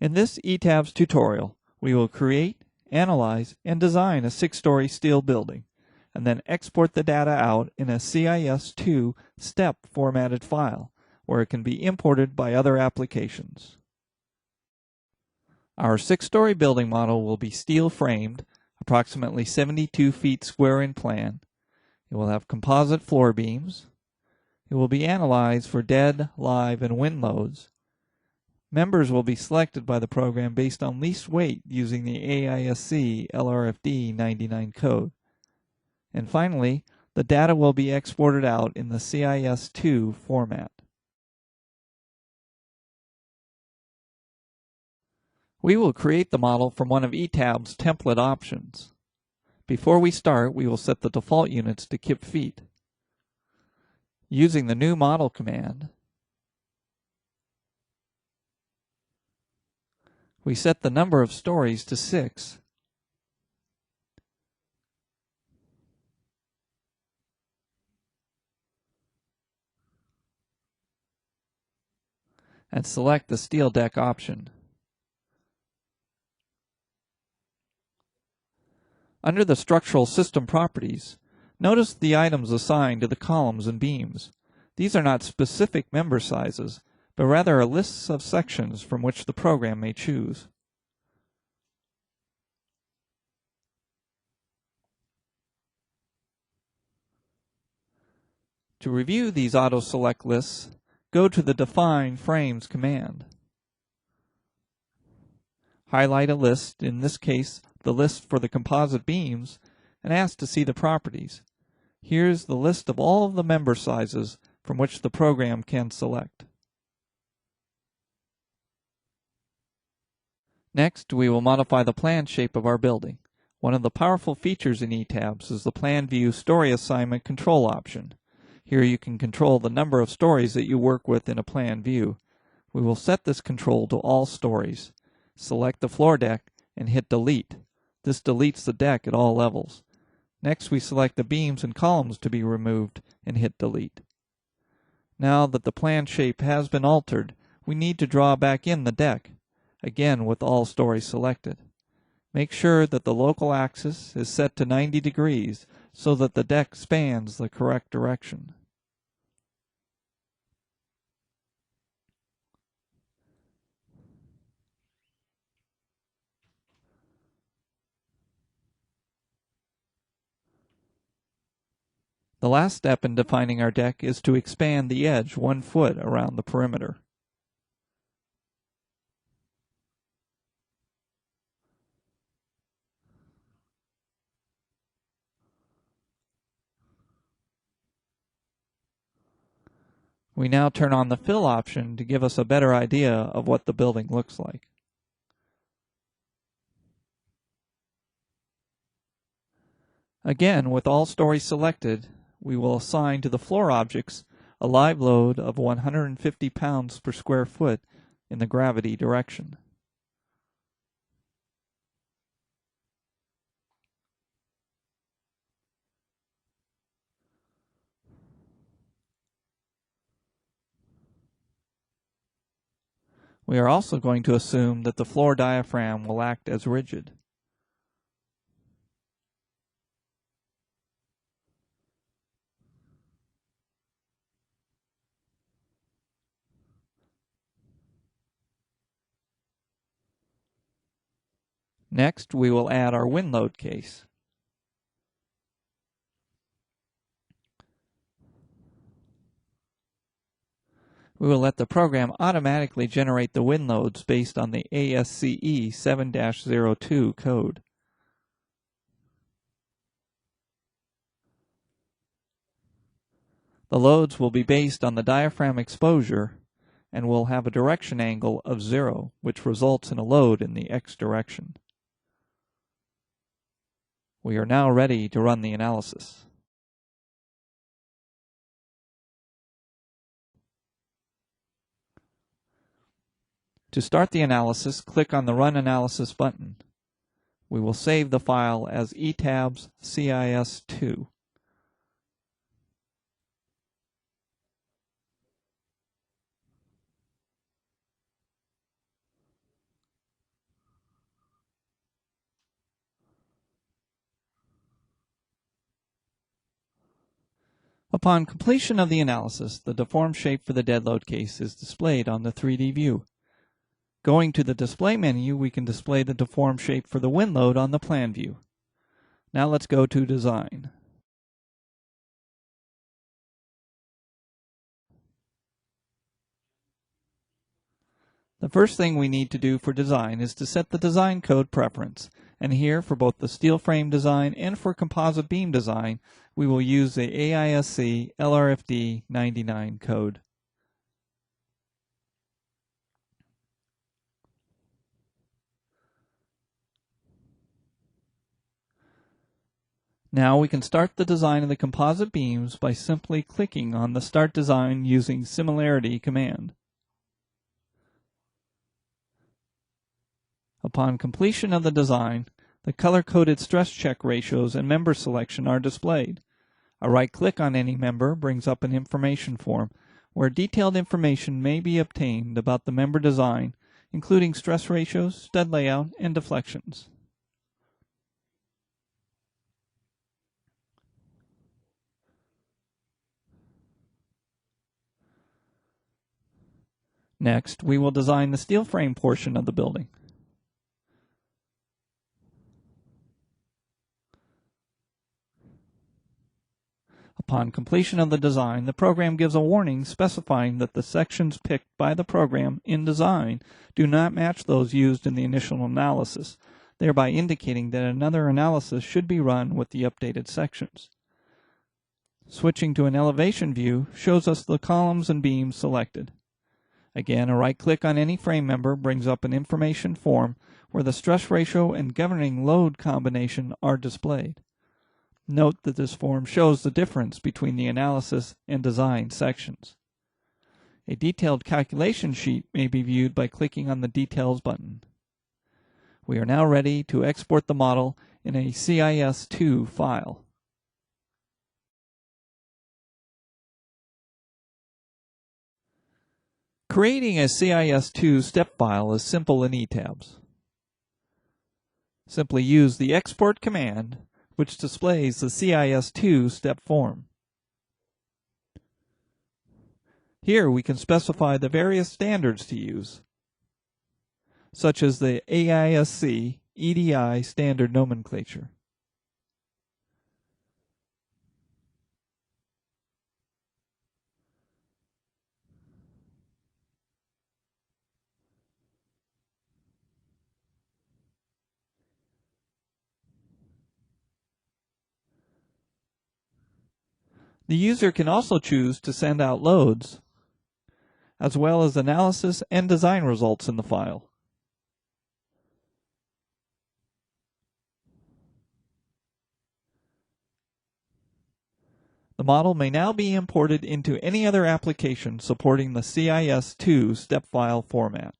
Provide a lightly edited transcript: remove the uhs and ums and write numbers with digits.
In this ETABS tutorial, we will create, analyze, and design a 6-story steel building, and then export the data out in a CIS2 step formatted file, where it can be imported by other applications. Our 6-story building model will be steel framed, approximately 72 feet square in plan. It will have composite floor beams. It will be analyzed for dead, live, and wind loads. Members will be selected by the program based on least weight using the AISC LRFD 99 code. And finally, the data will be exported out in the CIS2 format. We will create the model from one of ETABS' template options. Before we start, we will set the default units to kip feet. Using the new model command, we set the number of stories to 6. And select the steel deck option. Under the structural system properties, notice the items assigned to the columns and beams. These are not specific member sizes, but rather are lists of sections from which the program may choose. To review these auto-select lists, go to the Define Frames command. Highlight a list, in this case the list for the composite beams, and ask to see the properties. Here's the list of all of the member sizes from which the program can select. Next, we will modify the plan shape of our building. One of the powerful features in ETABS is the Plan View Story Assignment Control option. Here you can control the number of stories that you work with in a plan view. We will set this control to all stories. Select the floor deck and hit Delete. This deletes the deck at all levels. Next, we select the beams and columns to be removed and hit Delete. Now that the plan shape has been altered, we need to draw back in the deck, again with all stories selected. Make sure that the local axis is set to 90 degrees so that the deck spans the correct direction. The last step in defining our deck is to expand the edge 1 foot around the perimeter. We now turn on the fill option to give us a better idea of what the building looks like. Again, with all stories selected, we will assign to the floor objects a live load of 150 pounds per square foot in the gravity direction. We are also going to assume that the floor diaphragm will act as rigid. Next, we will add our wind load case. We will let the program automatically generate the wind loads based on the ASCE 7-02 code. The loads will be based on the diaphragm exposure and will have a direction angle of 0, which results in a load in the x direction. We are now ready to run the analysis. To start the analysis, click on the Run Analysis button. We will save the file as ETABS CIS2. Upon completion of the analysis, the deformed shape for the dead load case is displayed on the 3D view. Going to the display menu, we can display the deformed shape for the wind load on the plan view. Now let's go to Design. The first thing we need to do for design is to set the design code preference, and here for both the steel frame design and for composite beam design, we will use the CIS2 LRFD 99 code. Now we can start the design of the composite beams by simply clicking on the Start Design using Similarity command. Upon completion of the design, the color-coded stress check ratios and member selection are displayed. A right-click on any member brings up an information form where detailed information may be obtained about the member design, including stress ratios, stud layout, and deflections. Next, we will design the steel frame portion of the building. Upon completion of the design, the program gives a warning specifying that the sections picked by the program in design do not match those used in the initial analysis, thereby indicating that another analysis should be run with the updated sections. Switching to an elevation view shows us the columns and beams selected. Again, a right-click on any frame member brings up an information form where the stress ratio and governing load combination are displayed. Note that this form shows the difference between the analysis and design sections. A detailed calculation sheet may be viewed by clicking on the Details button. We are now ready to export the model in a CIS2 file. Creating a CIS2 step file is simple in ETABS. Simply use the Export command, which displays the CIS2 step form. Here we can specify the various standards to use, such as the AISC EDI standard nomenclature. The user can also choose to send out loads, as well as analysis and design results in the file. The model may now be imported into any other application supporting the CIS2 step file format.